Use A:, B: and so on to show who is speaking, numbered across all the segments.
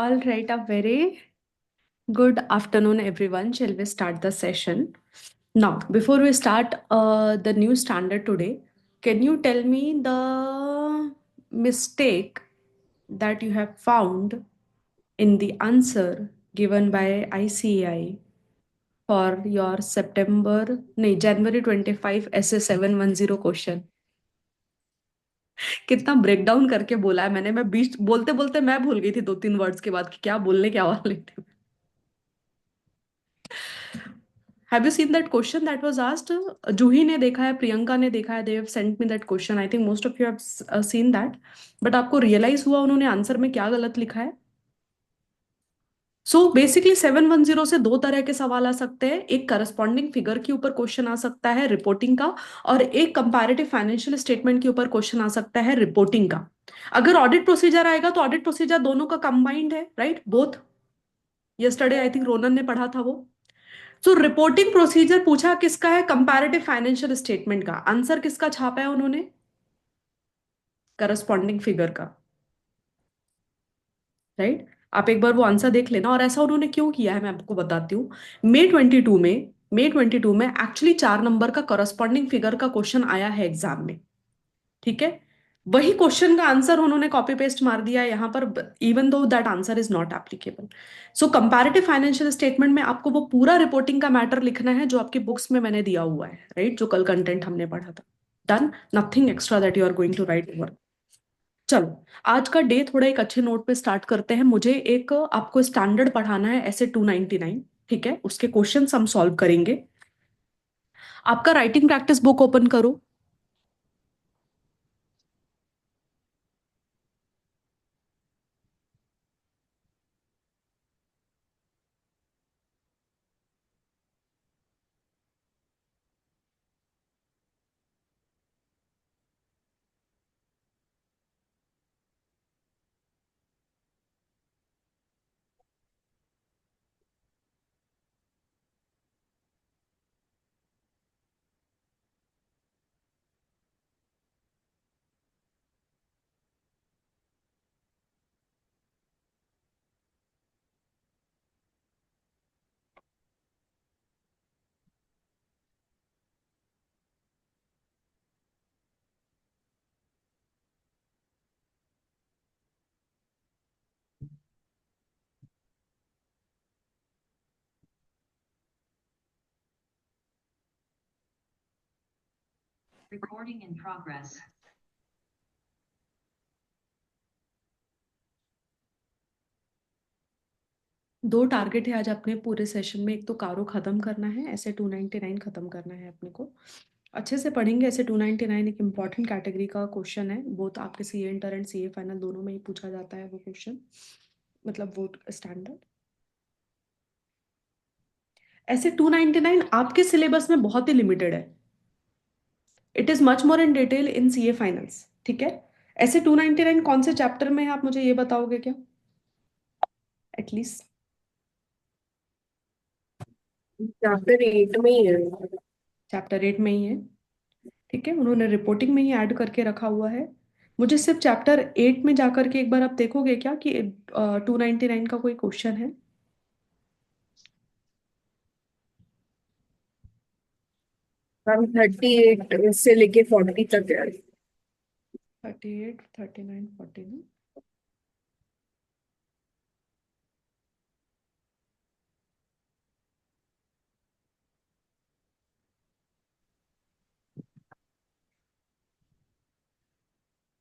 A: All right, a very good afternoon, everyone. Shall we start the session? Now, before we start the new standard today, can you tell me the mistake that you have found in the answer given by ICAI for your January 25 essay 710 question? कितना break down करके बोला है मैंने। मैं बीच बोलते बोलते मैं भूल गई थी 2-3 वर्ड्स के बाद कि क्या बोलने क्या वाले थे। Have you seen that question that was asked? जूही ने देखा है, प्रियंका ने देखा है, they have sent me that question. I think most of you have seen that. But आपको रियलाइज हुआ उन्होंने आंसर में क्या गलत लिखा है? सो बेसिकली 710 से दो तरह के सवाल आ सकते हैं। एक करस्पॉन्डिंग फिगर के ऊपर क्वेश्चन आ सकता है रिपोर्टिंग का, और एक कंपैरेटिव फाइनेंशियल स्टेटमेंट के ऊपर क्वेश्चन आ सकता है रिपोर्टिंग का। अगर ऑडिट प्रोसीजर आएगा तो ऑडिट प्रोसीजर दोनों का कंबाइंड है, right? Both. Yesterday I think Ronan ने पढ़ा था वो। सो रिपोर्टिंग प्रोसीजर पूछा किसका है? कंपैरेटिव फाइनेंशियल स्टेटमेंट का। आंसर किसका छापा है उन्होंने? करस्पॉन्डिंग फिगर का, राइट? आप एक बार वो आंसर देख लेना। और ऐसा उन्होंने क्यों किया है मैं आपको बताती हूँ। मे 22 में एक्चुअली 4 नंबर का करस्पॉन्डिंग फिगर का क्वेश्चन आया है एग्जाम में, ठीक है? वही क्वेश्चन का आंसर उन्होंने कॉपी पेस्ट मार दिया है यहाँ पर, even though that answer is not applicable. So comparative financial statement में आपको वो पूरा रिपोर्टिंग का मैटर लिखना है जो आपकी बुक्स में मैंने दिया हुआ है, राइट? जो कल कंटेंट हमने पढ़ा था। Done, nothing extra that you are going to write over. चलो, आज का डे थोड़ा एक अच्छे नोट पे स्टार्ट करते हैं। मुझे एक आपको स्टैंडर्ड पढ़ाना है, ऐसे 299, ठीक है? उसके क्वेश्चन हम सॉल्व करेंगे। आपका राइटिंग प्रैक्टिस बुक ओपन करो।
B: Recording in progress.
A: दो टारगेट है आज अपने पूरे सेशन में। एक तो कारो खत्म करना है, ऐसे 299 खत्म करना है अपने को। अच्छे से पढ़ेंगे। ऐसे 299 एक इंपॉर्टेंट कैटेगरी का क्वेश्चन है, बोथ आपके CA inter and CA final दोनों में ही पूछा जाता है वो क्वेश्चन, मतलब वो स्टैंडर्ड। ऐसे 299 आपके सिलेबस में बहुत ही लिमिटेड है। It is much more in detail in CA finals, ठीक है? ऐसे 299 कौन से चैप्टर में है आप मुझे ये बताओगे क्या? एटलीस्ट
C: चैप्टर 8 में ही है।
A: चैप्टर 8 में ही है, ठीक है? उन्होंने रिपोर्टिंग में ही ऐड करके रखा हुआ है। मुझे सिर्फ चैप्टर 8 में जाकर के एक बार आप देखोगे क्या कि 299 का कोई क्वेश्चन है?
C: हम 38 से लेके 40 तक है।
A: 38, 39, 40 ना?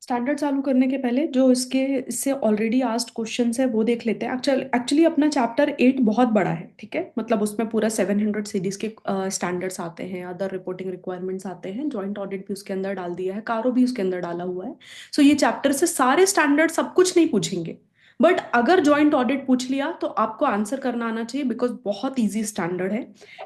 A: स्टैंडर्ड चालू करने के पहले जो इससे ऑलरेडी आस्क्ड क्वेश्चंस है वो देख लेते हैं। एक्चुअली अपना चैप्टर 8 बहुत बड़ा है, ठीक है? मतलब उसमें पूरा 700 सीरीज के स्टैंडर्ड्स आते हैं, अदर रिपोर्टिंग रिक्वायरमेंट्स आते हैं, जॉइंट ऑडिट भी उसके अंदर डाल दिया है, कारो भी उसके अंदर डाला हुआ है। सो ये चैप्टर से सारे स्टैंडर्ड सब कुछ नहीं पूछेंगे, बट अगर जॉइंट ऑडिट पूछ लिया तो आपको आंसर करना आना चाहिए, बिकॉज बहुत ईजी स्टैंडर्ड है।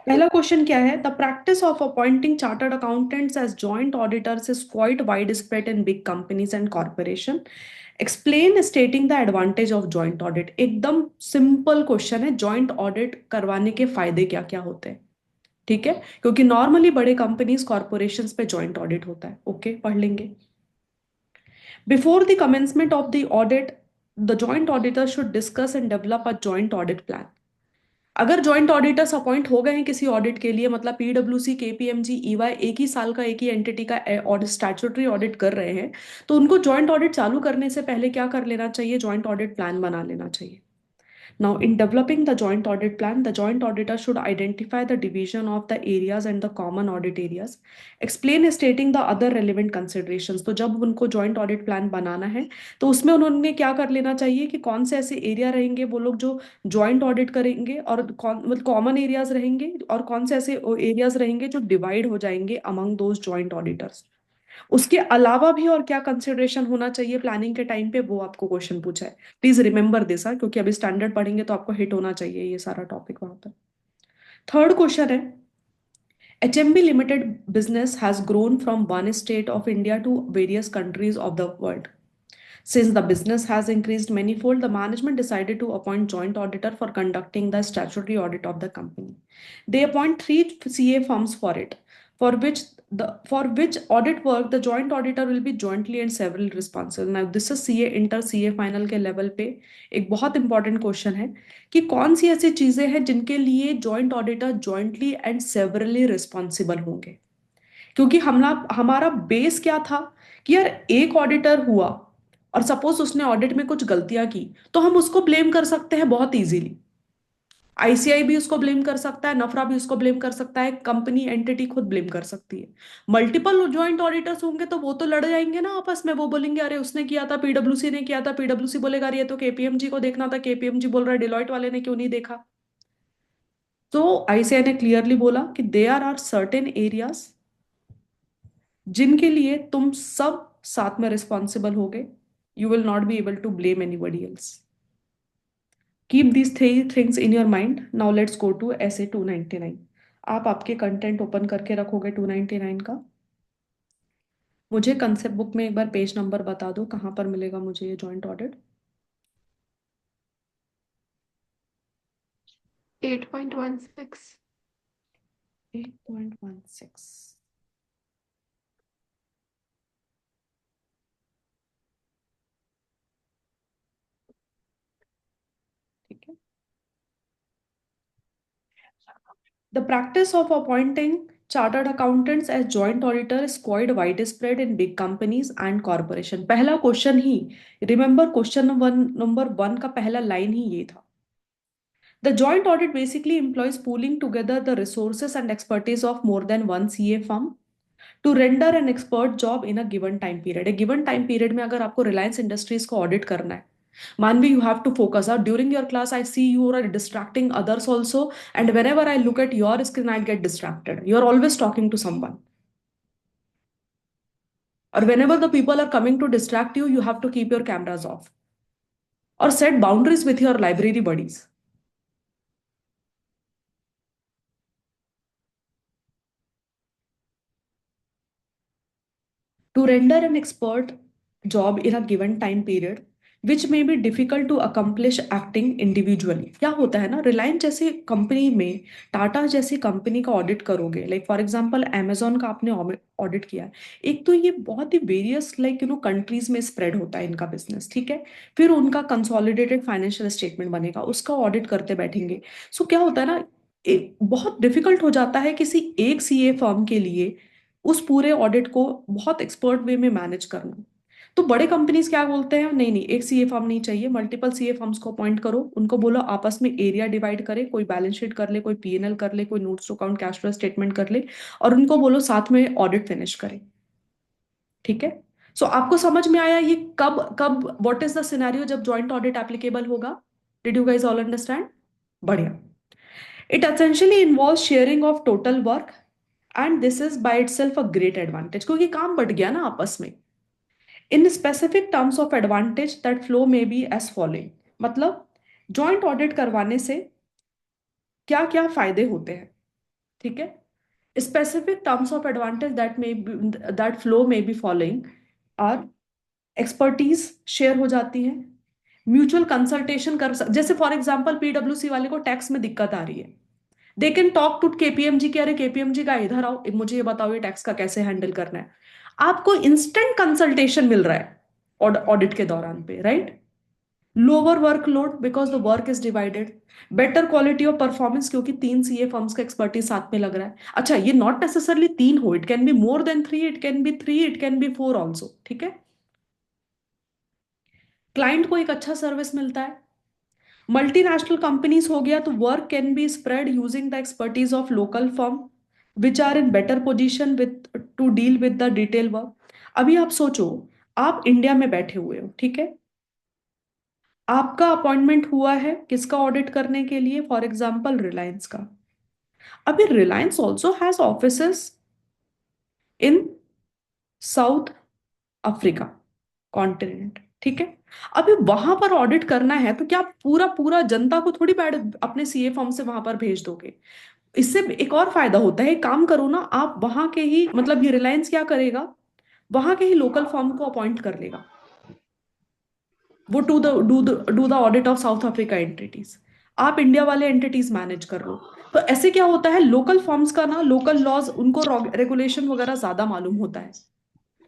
A: पहला क्वेश्चन क्या है? The practice of appointing chartered accountants as joint auditors is quite wide spread in big companies and corporation. Explain stating the advantage of joint audit. एकदम सिंपल क्वेश्चन है, joint audit करवाने के फायदे क्या क्या होते हैं, ठीक है? क्योंकि नॉर्मली बड़े कंपनीज कॉर्पोरेशंस पे जॉइंट ऑडिट होता है। ओके, पढ़ लेंगे। Before the commencement of the audit, the joint auditor should discuss and develop a joint audit plan. अगर जॉइंट ऑडिटर्स अपॉइंट हो गए हैं किसी ऑडिट के लिए, मतलब पीडब्ल्यूसी, केपीएमजी, ईवाई एक ही साल का एक ही एंटिटी का ऑडिट, स्टैट्यूटरी ऑडिट कर रहे हैं, तो उनको जॉइंट ऑडिट चालू करने से पहले क्या कर लेना चाहिए? जॉइंट ऑडिट प्लान बना लेना चाहिए। Now, in developing the joint audit plan, the joint auditor should identify the division of the areas and the common audit areas. Explain stating the other relevant considerations. तो जब उनको joint audit plan बनाना है, तो उसमें उन्होंने क्या कर लेना चाहिए कि कौन से ऐसे एरिया रहेंगे वो लोग जो joint audit करेंगे, और कौन मतलब कॉमन एरियाज रहेंगे, और कौन से ऐसे एरियाज रहेंगे जो डिवाइड हो जाएंगे among those joint auditors। उसके अलावा भी और क्या कंसिडरेशन होना चाहिए प्लानिंग के टाइम पे, वो आपको क्वेश्चन पूछा है। प्लीज रिमेंबर दिस, क्योंकि अभी स्टैंडर्ड पढ़ेंगे तो आपको हिट होना चाहिए ये सारा टॉपिक वहां पर। थर्ड क्वेश्चन है, HMB Limited business has grown from one state of India to various countries of the world. Since the business has increased manifold, the management decided to appoint joint auditor for conducting the statutory audit of the company. They appoint three CA firms for it, for which audit work the joint auditor will be jointly and severally responsible. Now this is CA inter CA final के level पे एक बहुत important question है कि कौन सी ऐसी चीजें हैं जिनके लिए joint auditor jointly and severally responsible होंगे। क्योंकि हमारा बेस क्या था कि यार एक ऑडिटर हुआ और सपोज उसने ऑडिट में कुछ गलतियां की, तो हम उसको ब्लेम कर सकते हैं बहुत इजीली। आईसीआई भी उसको ब्लेम कर सकता है, नफरा भी उसको ब्लेम कर सकता है, कंपनी एंटिटी खुद ब्लेम कर सकती है। मल्टीपल जॉइंट ऑडिटर्स होंगे तो वो तो लड़ जाएंगे ना आपस में, वो बोलेंगे अरे उसने किया था, पीडब्ल्यूसी ने किया था, पीडब्ल्यूसी बोलेगा अरे ये तो केपीएमजी को देखना था, केपीएमजी बोल रहा है डिलॉयट वाले ने क्यों नहीं देखा। तो आईसीआई ने क्लियरली बोला कि देयर आर सर्टेन एरियाज जिनके लिए तुम सब साथ में रिस्पॉन्सिबल होगे। You will not be able to blame anybody else. Keep these three things in your mind. Now let's go to ऐसे 299। आप आपके कंटेंट ओपन करके रखोगे 299 का। मुझे कंसेप्ट बुक में एक बार पेज नंबर बता दो, कहाँ पर मिलेगा मुझे ये जॉइंट ऑडिट?
B: 8.16।
A: 8.16। ठीक है। The practice of appointing chartered accountants as joint auditor is quite widespread in big companies and corporation। पहला क्वेश्चन ही, रिमेंबर क्वेश्चन नंबर 1 का पहला लाइन ही ये था। The joint audit basically employs pooling together the resources and expertise of more than one CA firm to render an expert job in a given time period। A given time period में अगर आपको Reliance industries को audit करना है, Manvi, you have to focus. Out during your class, I see you are distracting others also, and whenever I look at your screen, I get distracted. You are always talking to someone, or whenever the people are coming to distract you, you have to keep your cameras off or set boundaries with your library buddies. To render an expert job in a given time period which may be difficult to accomplish acting individually। क्या होता है ना, रिलायंस जैसी company में, टाटा जैसी company का audit करोगे, like for example Amazon का आपने ऑडिट किया है, एक तो ये बहुत ही वेरियस लाइक कंट्रीज में स्प्रेड होता है इनका बिजनेस, ठीक है। फिर उनका कंसोलिडेटेड फाइनेंशियल स्टेटमेंट बनेगा, उसका ऑडिट करते बैठेंगे। सो क्या होता है ना, बहुत डिफिकल्ट हो जाता है किसी एक सीए फर्म के लिए उस पूरे ऑडिट को बहुत एक्सपर्ट वे में मैनेज करना। तो बड़े कंपनीज क्या बोलते हैं, नहीं नहीं एक सीए फर्म नहीं चाहिए, मल्टीपल सीए फर्म्स को अपॉइंट करो, उनको बोलो आपस में एरिया डिवाइड करे, कोई बैलेंस शीट कर ले, कोई पीएनएल कर ले, कोई notes to account cash flow statement कर ले, और उनको बोलो साथ में ऑडिट फिनिश करें। ठीक है। सो आपको समझ में आया ये कब कब व्हाट इज द सिनेरियो जब जॉइंट ऑडिट एप्लीकेबल होगा? Did you guys all understand? बढ़िया। It essentially involve sharing of total work, and this is by itself a great advantage, क्योंकि काम बढ़ गया ना आपस में। In specific terms of advantage that flow में बी एज फॉलोइंग। मतलब जॉइंट ऑडिट करवाने से क्या क्या फायदे होते हैं, ठीक है। Specific terms of advantage that flow में be following are, expertise share हो जाती है, म्यूचुअल कंसल्टेशन जैसे फॉर एग्जांपल पीडब्ल्यूसी वाले को टैक्स में दिक्कत आ रही है, they can talk to KPMG के, अरे केपीएमजी का इधर आओ, मुझे ये बताओ ये टैक्स का कैसे हैंडल करना है। आपको इंस्टेंट कंसल्टेशन मिल रहा है ऑडिट के दौरान पे, right. Lower workload because the work is divided, better quality of performance क्योंकि तीन सीए फर्म्स का एक्सपर्टीज साथ में लग रहा है। अच्छा, ये नॉट नेसेसरली तीन हो, it can be more than three, it can be three, it can be four also, ठीक है। क्लाइंट को एक अच्छा सर्विस मिलता है। मल्टीनेशनल कंपनीज हो गया तो work can be spread using the expertise of local firm which are in better position with to deal with the detail work. अभी आप सोचो, आप इंडिया में बैठे हुए हो, ठीक है। आपका अपॉइंटमेंट हुआ है किसका ऑडिट करने के लिए, फॉर एग्जाम्पल रिलायंस का। अभी Reliance also has offices in south Africa continent, ठीक है। अभी वहां पर ऑडिट करना है तो क्या आप पूरा पूरा जनता को थोड़ी बैठ अपने सीए फॉर्म से वहां पर भेज दोगे। इससे एक और फायदा होता है, एक काम करो ना, आप वहां के ही, मतलब ये रिलायंस क्या करेगा, वहां के ही लोकल फर्म को अपॉइंट कर लेगा, वो do the audit of south Africa entities. आप इंडिया वाले एंटिटीज मैनेज कर लो। तो ऐसे क्या होता है, लोकल फर्म्स का ना, लोकल लॉज उनको रेगुलेशन वगैरह ज्यादा मालूम होता है।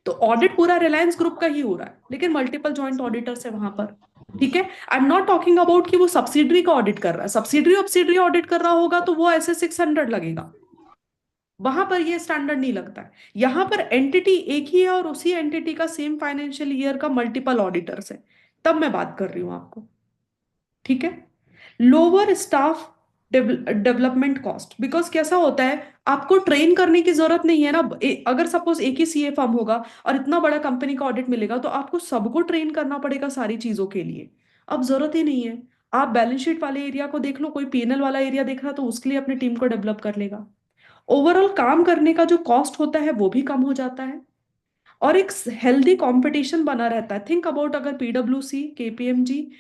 A: तो ऑडिट पूरा रिलायंस ग्रुप का ही हो रहा है, लेकिन मल्टीपल जॉइंट ऑडिटर्स है वहां पर, ठीक है। I am not talking about कि वो सब्सिडरी का ऑडिट कर रहा है, सब्सिडरी ऑब्सिडरी ऑडिट कर रहा होगा तो वो ऐसे 600 लगेगा, वहां पर ये स्टैंडर्ड नहीं लगता है। यहां पर एंटिटी एक ही है और उसी एंटिटी का सेम फाइनेंशियल ईयर का मल्टीपल ऑडिटर्स है, तब मैं बात कर रही हूं आपको, ठीक है। Lower staff development cost, because कैसा होता है, आपको ट्रेन करने की जरूरत नहीं है ना। अगर सपोज एक ही सीए फर्म होगा और इतना बड़ा कंपनी का ऑडिट मिलेगा तो आपको सबको ट्रेन करना पड़ेगा सारी चीजों के लिए। अब जरूरत ही नहीं है, आप बैलेंस शीट वाले एरिया को देख लो, कोई पीएनएल वाला एरिया देख रहा तो उसके लिए अपनी टीम को डेवलप कर लेगा। ओवरऑल काम करने का जो कॉस्ट होता है वो भी कम हो जाता है, और एक हेल्दी कंपटीशन बना रहता है। थिंक अबाउट, अगर पीडब्ल्यूसी, केपीएमजी,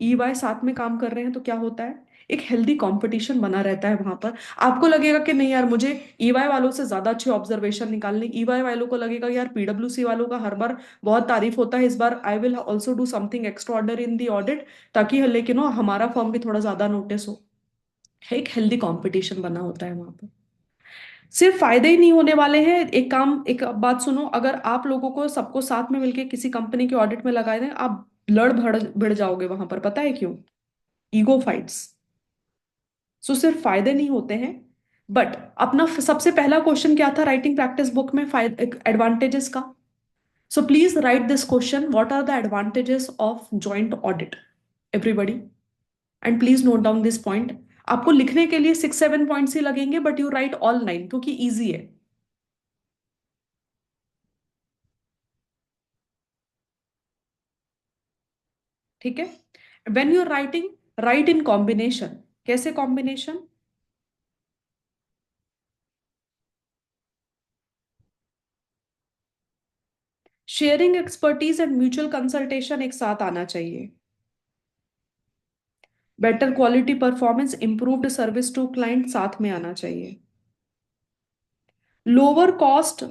A: ईवाई साथ में काम कर रहे हैं तो क्या होता है, एक हेल्दी कंपटीशन बना रहता है वहां पर। आपको लगेगा कि नहीं यार, मुझे ईवाई वालों से ज्यादा अच्छे ऑब्जर्वेशन निकालने, ईवाई वालों को लगेगा यार पीडब्ल्यूसी वालों का हर बार बहुत तारीफ होता है, इस बार I will also do something extra order in the audit, ताकि लेकिन हमारा फॉर्म भी थोड़ा ज्यादा नोटिस हो। एक हेल्दी कंपटीशन बना होता है वहां पर। सिर्फ फायदे ही नहीं होने वाले हैं, एक काम, एक बात सुनो, अगर आप लोगों को सबको साथ में मिलके किसी कंपनी के ऑडिट में लगाए दें, आप लड़ भड़ भिड़ जाओगे वहां पर, पता है क्यों, ईगो फाइट्स। सो सिर्फ फायदे नहीं होते हैं। बट अपना सबसे पहला क्वेश्चन क्या था राइटिंग प्रैक्टिस बुक में, फायदे एडवांटेजेस का। So please write this question, what are the advantages of joint audit, everybody, and please note down this point. आपको लिखने के लिए 6-7 पॉइंट्स ही लगेंगे, बट यू राइट ऑल 9 क्योंकि इजी है, ठीक है। When you are writing, write in combination. कैसे combination, sharing expertise and mutual consultation एक साथ आना चाहिए। Better quality performance, improved service to client साथ में आना चाहिए। Lower cost,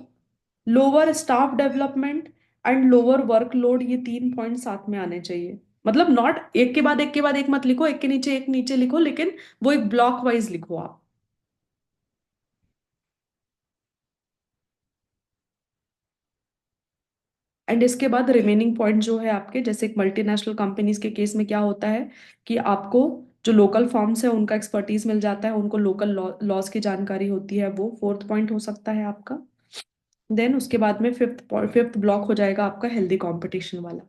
A: lower staff development and lower workload, ये 3 पॉइंट साथ में आने चाहिए। मतलब नॉट एक के बाद एक के बाद एक मत लिखो, एक के नीचे एक नीचे लिखो, लेकिन वो एक ब्लॉक वाइज लिखो आप। एंड इसके बाद रिमेनिंग पॉइंट जो है आपके, जैसे एक मल्टीनेशनल कंपनीज के केस में क्या होता है कि आपको जो लोकल फॉर्म्स है उनका एक्सपर्टीज मिल जाता है, उनको लोकल लॉज की जानकारी होती है, वो फोर्थ पॉइंट हो सकता है आपका। देन उसके बाद में फिफ्थ ब्लॉक हो जाएगा आपका हेल्दी कंपटीशन वाला।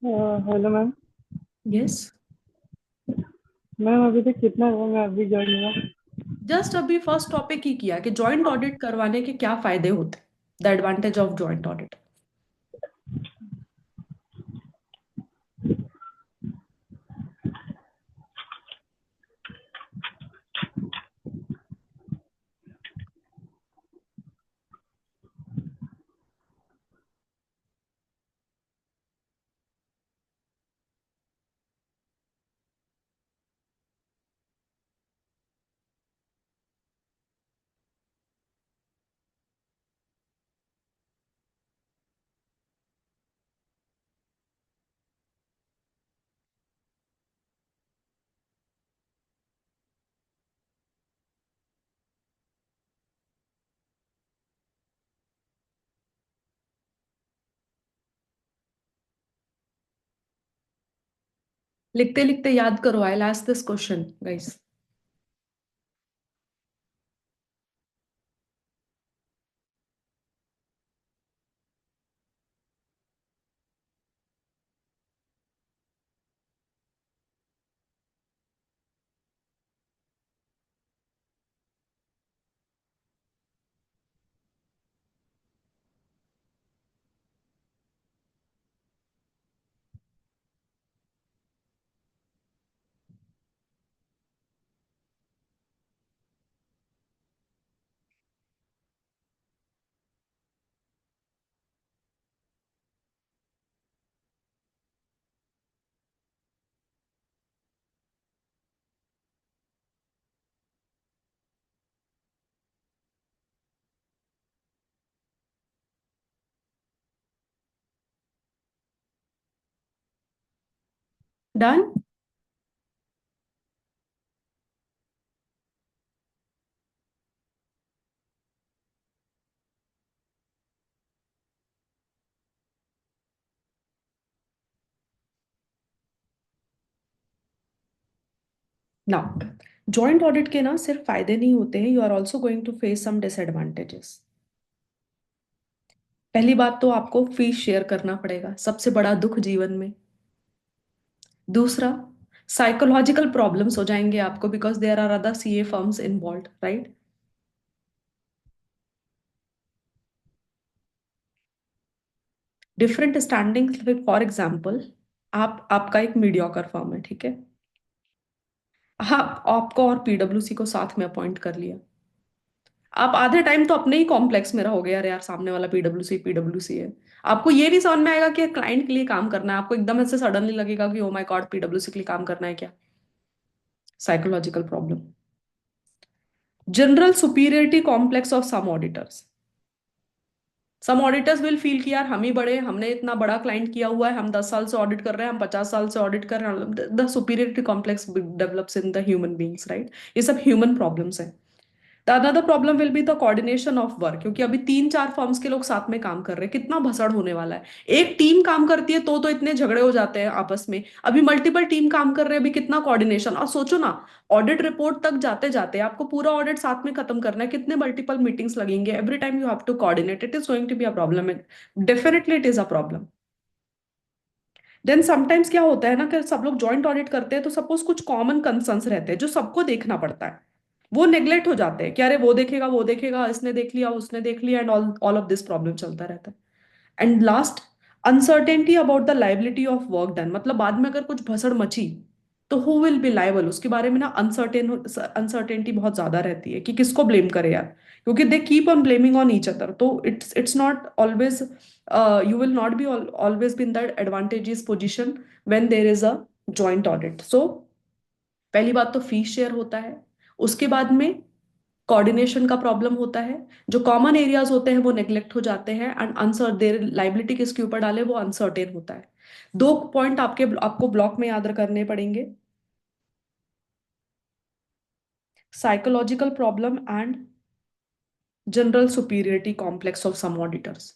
D: Hello ma'am.
A: यस।
D: मैम अभी तक कितना हुआ, मैं अभी ज्वाइन हुआ।
A: जस्ट अभी फर्स्ट टॉपिक ही किया कि जॉइंट ऑडिट करवाने के क्या फायदे होते, the advantage of joint audit. लिखते लिखते याद करो, I last this question guys. Done. Now joint audit के ना सिर्फ फायदे नहीं होते हैं, you are also going to face some disadvantages. पहली बात तो आपको फीस शेयर करना पड़ेगा, सबसे बड़ा दुख जीवन में। दूसरा, साइकोलॉजिकल प्रॉब्लम्स हो जाएंगे आपको, because there are other CA firms involve, right. Different standing, for example, आपका एक मीडियोकर फर्म है, ठीक है। हाँ, आपको और पीडब्ल्यूसी को साथ में अपॉइंट कर लिया। आप आधे टाइम तो अपने ही कॉम्प्लेक्स में रहोगे, यार यार सामने वाला पीडब्ल्यूसी पीडब्ल्यूसी है। आपको ये नहीं समझ में आएगा कि क्लाइंट के लिए काम करना है, आपको एकदम ऐसे सडनली लगेगा कि ओ माय गॉड पीडब्ल्यूसी के लिए काम करना है क्या। Psychological problem. General superiority complex of some auditors will feel कि यार हम ही बड़े, हमने इतना बड़ा क्लाइंट किया हुआ है, हम 10 साल से ऑडिट कर रहे हैं, हम 50 साल से ऑडिट कर रहे हैं। The superiority complex develops in the human beings, right. ये सब ह्यूमन प्रॉब्लम्स हैं। The another problem will be the coordination of work, क्योंकि अभी 3-4 फर्म्स के लोग साथ में काम कर रहे हैं, कितना भसड़ होने वाला है। एक टीम काम करती है तो इतने झगड़े हो जाते हैं आपस में, अभी मल्टीपल टीम काम कर रहे हैं, अभी कितना कोऑर्डिनेशन। और सोचो ना, ऑडिट रिपोर्ट तक जाते जाते आपको पूरा ऑडिट साथ में खत्म करना है, कितने मल्टीपल मीटिंग्स लगेंगे, every time you have to coordinate, it is going to be a problem. Definitely it is a problem. Then sometimes क्या होता है ना कि सब लोग जॉइंट ऑडिट करते हैं, तो सपोज कुछ कॉमन कंसर्न्स रहते हैं जो सबको देखना पड़ता है, वो नेग्लेक्ट हो जाते हैं कि अरे वो देखेगा, इसने देख लिया, उसने देख लिया, and all all of this problem चलता रहता है। And last, uncertainty about the liability of work done, मतलब बाद में अगर कुछ भसड़ मची तो हु विल बी लाइबल, उसके बारे में ना अनसर्टेनिटी बहुत ज्यादा रहती है कि किसको ब्लेम करे यार, क्योंकि they keep on blaming on each other. तो it's not always, you will not be always be in that advantageous position when there is a joint audit. So पहली बात तो फीस शेयर होता है, उसके बाद में कोऑर्डिनेशन का प्रॉब्लम होता है, जो कॉमन एरियाज होते हैं वो नेग्लेक्ट हो जाते हैं, एंड अनसर्ट देर लाइबिलिटी किसके ऊपर डाले वो अनसर्टेन होता है। दो पॉइंट आपको ब्लॉक में याद करने पड़ेंगे, psychological problem and general superiority complex of some auditors.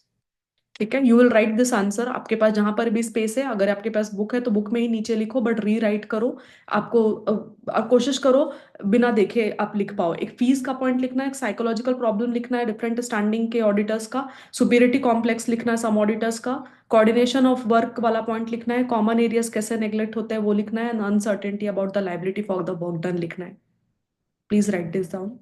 A: ठीक है, you will write this answer, आपके पास जहां पर भी स्पेस है, अगर आपके पास बुक है तो बुक में ही नीचे लिखो, बट री राइट करो। आपको कोशिश करो बिना देखे आप लिख पाओ। एक फीस का पॉइंट लिखना है, एक साइकोलॉजिकल प्रॉब्लम लिखना है डिफरेंट स्टैंडिंग के ऑडिटर्स का, सुपीरियरिटी कॉम्प्लेक्स लिखना है सम ऑडिटर्स का, कोऑर्डिनेशन ऑफ वर्क वाला पॉइंट लिखना है, कॉमन एरियाज कैसे नेग्लेक्ट होते हैं वो लिखना है, uncertainty about the liability for the work done लिखना है। Please write this down.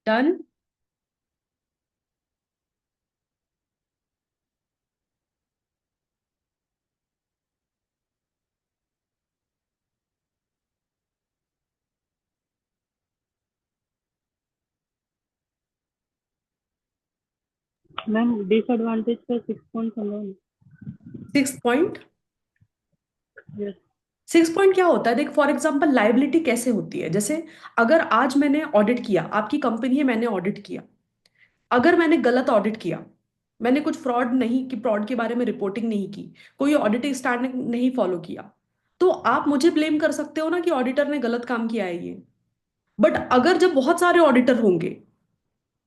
A: Done?
D: Ma'am disadvantage का 6 पॉइंट समझो।
A: 6 पॉइंट?
D: यस
A: 6 पॉइंट क्या होता है? देख, फॉर एग्जाम्पल लाइबिलिटी कैसे होती है, जैसे अगर आज मैंने ऑडिट किया, आपकी कंपनी है, मैंने ऑडिट किया, अगर मैंने गलत ऑडिट किया, मैंने कुछ फ्रॉड नहीं कि फ्रॉड के बारे में रिपोर्टिंग नहीं की, कोई ऑडिटिंग स्टैंडर्ड नहीं फॉलो किया, तो आप मुझे ब्लेम कर सकते हो ना कि ऑडिटर ने गलत काम किया है ये। बट अगर जब बहुत सारे ऑडिटर होंगे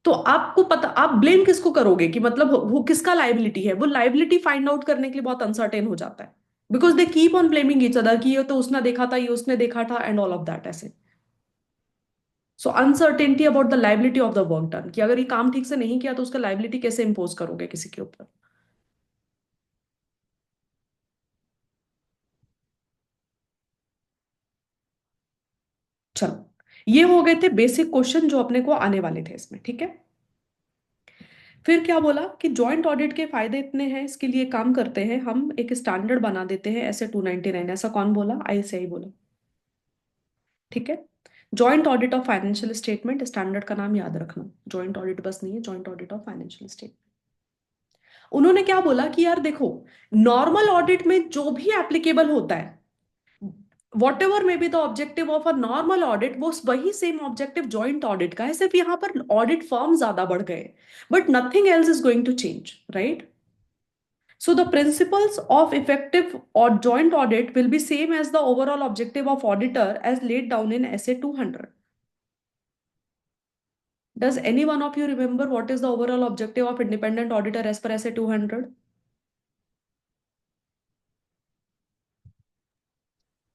A: तो आपको पता, आप ब्लेम किसको करोगे कि मतलब वो किसका लाइबिलिटी है, वो लाइबिलिटी फाइंड आउट करने के लिए बहुत अनसर्टेन हो जाता है, because they keep on blaming each other कि ये तो उसने देखा था, ये उसने देखा था, एंड ऑल ऑफ दैट ऐसे। So uncertainty about the liability of the work done, कि अगर ये काम ठीक से नहीं किया तो उसका लाइबिलिटी कैसे इंपोज करोगे किसी के ऊपर। चलो, ये हो गए थे बेसिक क्वेश्चन जो अपने को आने वाले थे इसमें, ठीक है। फिर क्या बोला कि जॉइंट ऑडिट के फायदे इतने हैं, इसके लिए काम करते हैं हम, एक स्टैंडर्ड बना देते हैं ऐसे 299। ऐसा कौन बोला? आईसीआई बोला, ठीक है। Joint audit of financial statement, standard का नाम याद रखना, जॉइंट ऑडिट बस नहीं है, joint audit of financial statement. उन्होंने क्या बोला कि यार देखो, नॉर्मल ऑडिट में जो भी एप्लीकेबल होता है, what ever may be the objective of a normal audit, वो वही सेम ऑब्जेक्टिव जॉइंट ऑडिट का है, सिर्फ यहां पर ऑडिट फर्म ज्यादा बढ़ गए, but nothing else is going to change, right? So the principles of effective or joint audit will be same as the overall objective of auditor as laid down in SA 200. Does any one of you remember what is the overall objective of independent auditor as per SA 200?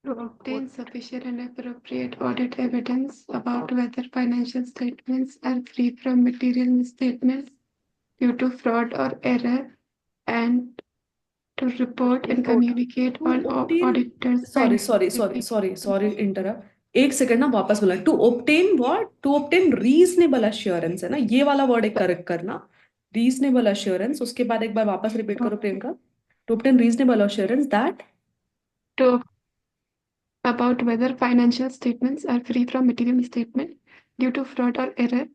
B: To obtain sufficient and appropriate audit evidence about whether financial statements are free from material misstatements due to fraud or error, and to report and communicate
A: To
B: all
A: obtain,
B: auditors'
A: sorry, interrupt. एक second ना, वापस बोला। To obtain what? To obtain reasonable assurance है ना, ये वाला word एक correct करना, रीजनेबल अश्योरेंस। उसके बाद एक बार वापस रिपीट करो Priyanka. To obtain reasonable assurance that
B: to about whether financial statements are free from material misstatement due to fraud or error,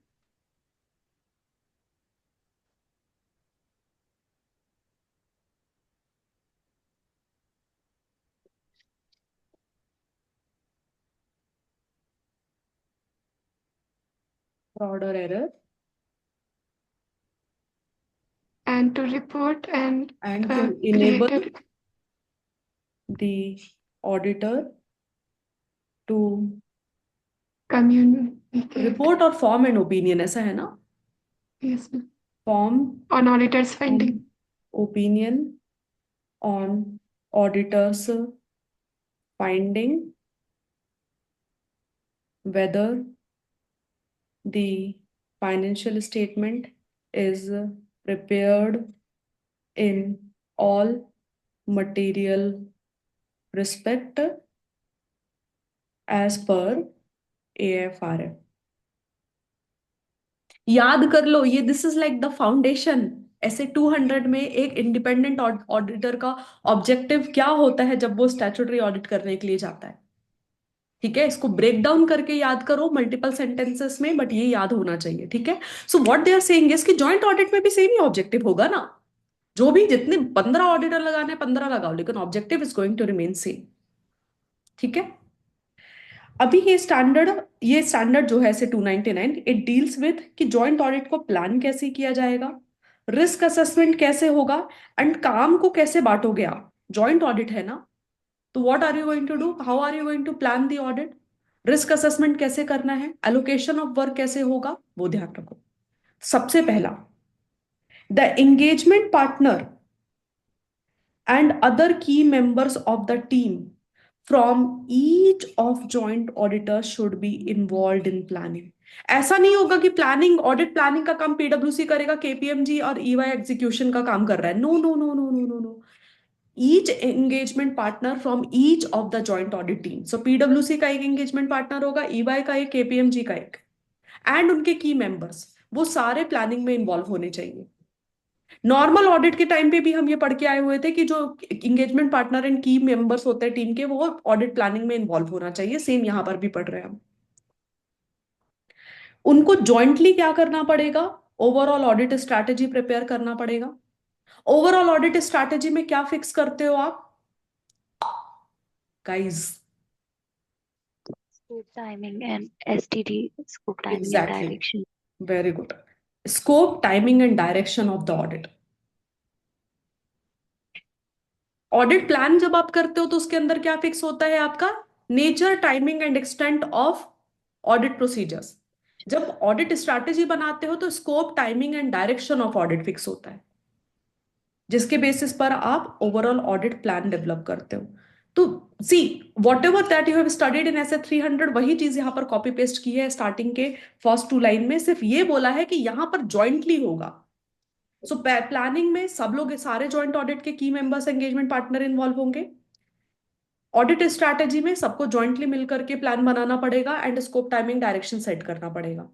A: fraud और error,
B: and to report and
A: and to
B: create
A: enable
B: a
A: the auditor to
B: communicate.
A: report or form an opinion, ऐसा है ना?
B: Yes, ma'am.
A: Form
B: On auditor's finding.
A: opinion on auditor's finding whether the financial statement is prepared in all material respect as per AFRF. याद कर लो, ये this is like the foundation. ऐसे 200 में एक independent auditor का ऑब्जेक्टिव क्या होता है जब वो स्टैट्यूटरी ऑडिट करने के लिए जाता है। ठीक है, इसको ब्रेक डाउन करके याद करो मल्टीपल सेंटेंसेस में, बट ये याद होना चाहिए। ठीक है, so what they are saying is कि जॉइंट ऑडिट में भी सेम ही ऑब्जेक्टिव होगा ना। जो भी जितने 15 ऑडिटर लगाने 15 लगाओ, लेकिन objective is going to remain same. ठीक है, अभी ये स्टैंडर्ड जो है ऐसे 299 इट डील्स विद कि जॉइंट ऑडिट को प्लान कैसे किया जाएगा, रिस्क असेसमेंट कैसे होगा, एंड काम को कैसे बांटोगे आप। जॉइंट ऑडिट है ना, तो what are you going to do, how are you going to plan the audit, risk assessment कैसे करना है, एलोकेशन ऑफ वर्क कैसे होगा, वो ध्यान रखो। सबसे पहला, the engagement partner and other key members of the team from each of joint auditors should be involved in planning. ऐसा नहीं होगा कि प्लानिंग ऑडिट प्लानिंग का काम पीडब्ल्यूसी करेगा, केपीएमजी और ईवाई एग्जीक्यूशन का काम कर रहा है। No no no no no no no, each engagement partner from each of the joint audit team. So पीडब्ल्यूसी का एक एंगेजमेंट पार्टनर होगा, ईवाई का एक, केपीएमजी का एक, एंड उनके की मेंबर्स, वो सारे प्लानिंग में इन्वॉल्व होने चाहिए। नॉर्मल ऑडिट के टाइम पे भी हम ये पढ़ के आए हुए थे कि जो इंगेजमेंट पार्टनर एंड की मेंबर्स होते हैं टीम के, वो ऑडिट प्लानिंग में इन्वॉल्व होना चाहिए। सेम यहां पर भी पढ़ रहे हैं हम। उनको जॉइंटली क्या करना पड़ेगा, ओवरऑल ऑडिट स्ट्रैटेजी प्रिपेयर करना पड़ेगा। ओवरऑल ऑडिट स्ट्रैटेजी में क्या फिक्स करते हो आप guys?
E: Scope timing and STD, scope timing and
A: exactly,
E: direction.
A: Very good. Scope, timing and direction of the audit. Audit plan जब आप करते हो तो उसके अंदर क्या फिक्स होता है आपका, nature, timing and extent of audit procedures. जब ऑडिट स्ट्रैटेजी बनाते हो तो scope, timing and direction of audit fix होता है, जिसके बेसिस पर आप ओवरऑल ऑडिट प्लान डेवलप करते हो। तो see, whatever that you have studied in ऐसे 300, वही चीज यहां पर कॉपी पेस्ट की है स्टार्टिंग के फर्स्ट 2 लाइन में। सिर्फ ये बोला है कि यहां पर ज्वाइंटली होगा। सो प्लानिंग में सब लोग, सारे जॉइंट ऑडिट के की मेंबर्स, एंगेजमेंट पार्टनर इन्वॉल्व होंगे। ऑडिट स्ट्रैटेजी में सबको ज्वाइंटली मिलकर के प्लान बनाना पड़ेगा and scope, timing, direction set करना पड़ेगा।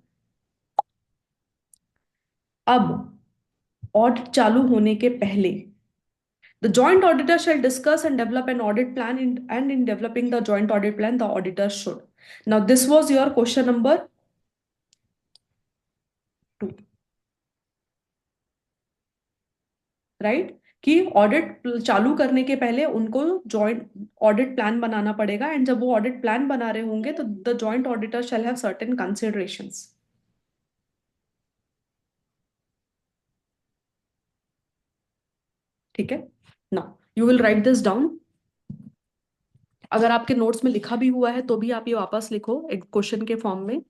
A: अब ऑडिट चालू होने के पहले the joint auditor shall discuss and develop an audit plan and in developing the joint audit plan the auditor should. Now this was your question number 2, right? कि audit चालू करने के पहले उनको जॉइंट ऑडिट प्लान बनाना पड़ेगा, and जब वो audit plan बना रहे होंगे तो the joint auditor shall have certain considerations. ठीक है, now you will write this down. अगर आपके नोट्स में लिखा भी हुआ है तो भी आप ये वापस लिखो एक क्वेश्चन के फॉर्म में।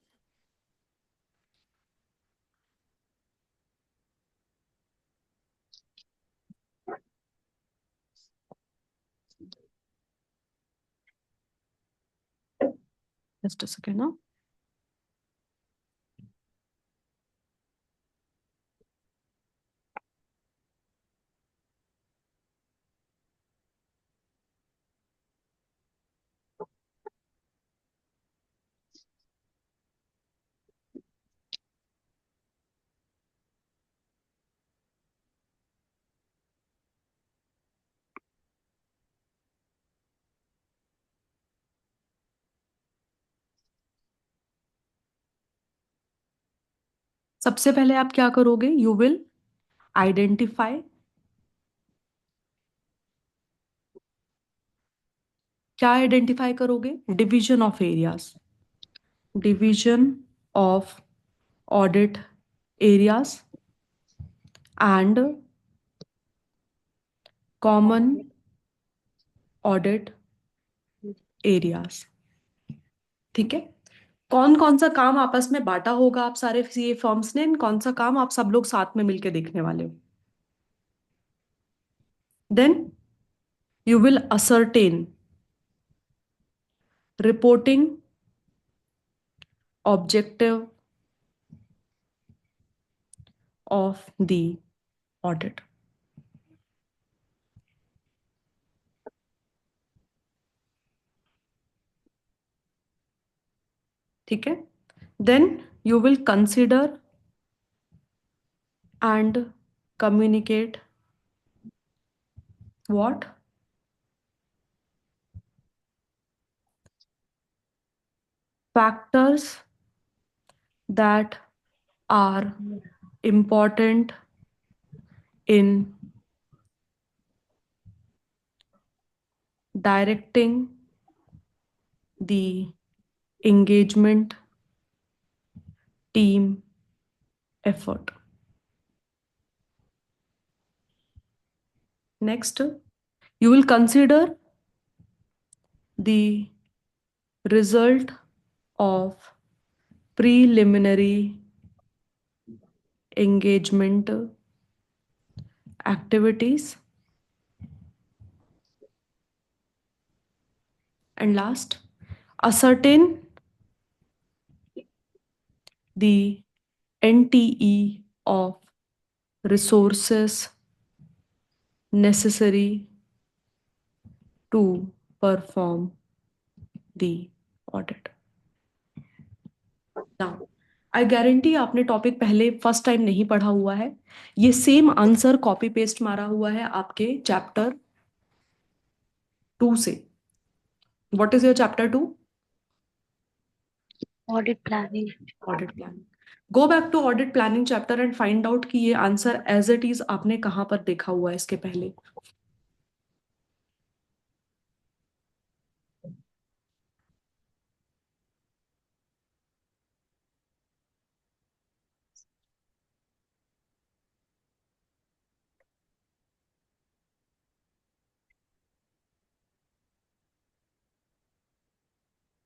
A: जस्ट अ सेकेंड ना। सबसे पहले आप क्या करोगे, यू विल आइडेंटिफाई, क्या आइडेंटिफाई करोगे, division of areas, division of audit areas and common audit areas. ठीक है, कौन कौन सा काम आपस में बांटा होगा आप सारे सीए फर्म्स ने, कौन सा काम आप सब लोग साथ में मिलकर देखने वाले हो। Then you will ascertain reporting objective of the audit. ठीक है, then you will consider and communicate what factors that are important in directing the engagement team effort. Next, you will consider the result of preliminary engagement activities. And last, ascertain the NTE of resources necessary to perform the audit. Now, I guarantee आपने topic पहले first time नहीं पढ़ा हुआ है। ये same answer copy paste मारा हुआ है आपके चैप्टर 2 से। What is your chapter 2?
E: Audit planning.
A: Audit planning. Go back to audit planning chapter and find out कि ये आंसर एज इट इज आपने कहां पर देखा हुआ है इसके पहले।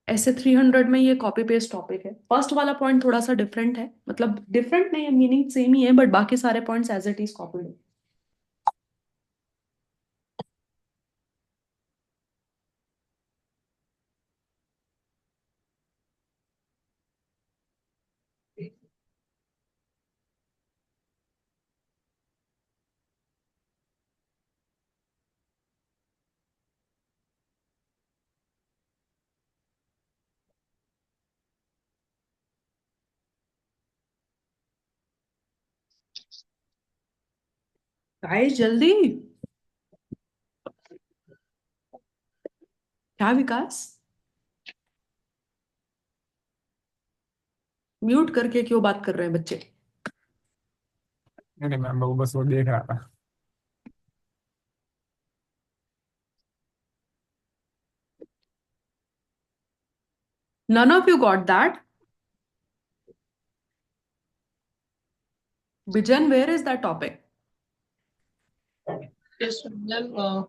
A: ऐसे 300 में ये कॉपी पेस्ट टॉपिक है। फर्स्ट वाला पॉइंट थोड़ा सा डिफरेंट है, मतलब डिफरेंट नहीं है, मीनिंग सेम ही है, बट बाकी सारे points as it is copied है। गाइस जल्दी, क्या विकास? म्यूट करके क्यों बात कर रहे हैं बच्चे?
F: नहीं मैम, वो बस वो देख रहा था।
A: None of you got that? Bijan, where is that topic?
G: Yes, ma'am.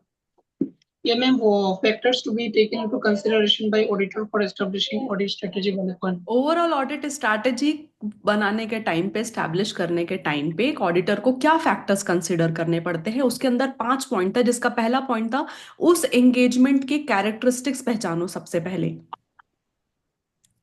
G: Yeah, ma'am. Factors to be taken into consideration by auditor for establishing audit strategy development.
A: Overall audit strategy बनाने के time पे, establish करने के time पे एक auditor को क्या factors consider करने पड़ते हैं, उसके अंदर 5 पॉइंट था, जिसका पहला पॉइंट था उस एंगेजमेंट की कैरेक्टरिस्टिक्स पहचानो सबसे पहले।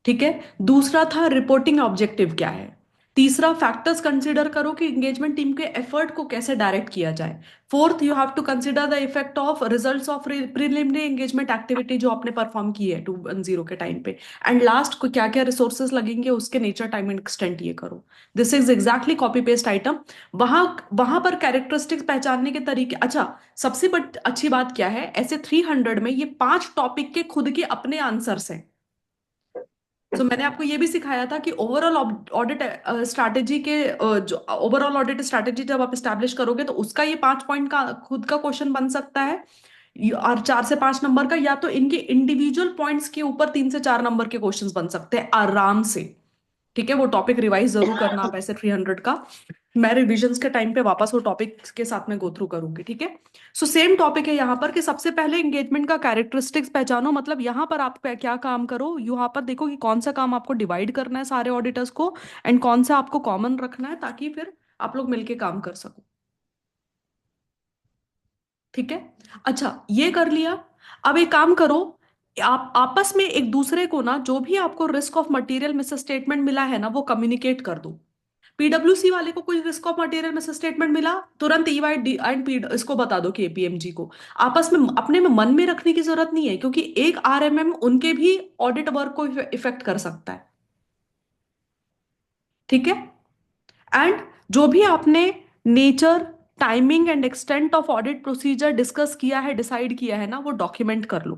A: ठीक है, दूसरा था रिपोर्टिंग ऑब्जेक्टिव क्या है। तीसरा, फैक्टर्स कंसिडर करो कि एंगेजमेंट टीम के एफर्ट को कैसे डायरेक्ट किया जाए। Fourth, you have to consider the effect of results of preliminary engagement activity जो आपने परफॉर्म की है 210 के टाइम पे। एंड लास्ट को क्या क्या रिसोर्सेज लगेंगे, उसके नेचर, टाइम एंड एक्सटेंट ये करो। This is exactly copy paste item. वहां वहां पर कैरेक्टरिस्टिक्स पहचानने के तरीके। अच्छा, सबसे अच्छी बात क्या है, ऐसे 300 में ये 5 टॉपिक के खुद के अपने आंसर्स हैं। तो मैंने आपको ये भी सिखाया था कि ओवरऑल ऑडिट स्ट्रैटेजी के जो ओवरऑल ऑडिट स्ट्रैटेजी जब आप स्टैब्लिश करोगे तो उसका ये 5 पॉइंट का खुद का क्वेश्चन बन सकता है, और 4 से 5 नंबर का, या तो इनके इंडिविजुअल पॉइंट्स के ऊपर 3 से 4 नंबर के क्वेश्चंस बन सकते हैं आराम से। ठीक है, वो टॉपिक रिवाइज जरूर करना आप ऐसे 300 का। मैं रिविजन्स के टाइम पे वापस वो टॉपिक के साथ में गो थ्रू करूंगी। ठीक है, सो सेम टॉपिक है यहाँ पर कि सबसे पहले एंगेजमेंट का कैरेक्टरिस्टिक्स पहचानो। मतलब यहाँ पर आप क्या काम करो, यहाँ पर देखो कि कौन सा काम आपको डिवाइड करना है सारे ऑडिटर्स को, एंड कौन सा आपको कॉमन रखना है, ताकि फिर आप लोग मिलके काम कर सको। ठीक है, अच्छा ये कर लिया। अब एक काम करो, आप आपस में एक दूसरे को ना, जो भी आपको risk of material miss statement मिला है ना, वो कम्युनिकेट कर दो। पीडब्ल्यूसी वाले को कोई रिस्क ऑफ मटेरियल में से स्टेटमेंट मिला, तुरंत ईवाई एंड पी इसको बता दो केपीएमजी को। आपस में अपने में मन में रखने की जरूरत नहीं है, क्योंकि एक आरएमएम उनके भी ऑडिट वर्क को इफेक्ट कर सकता है। ठीक है। एंड जो भी आपने nature, timing and extent of audit procedure discuss किया है, डिसाइड किया है ना, वो डॉक्यूमेंट कर लो।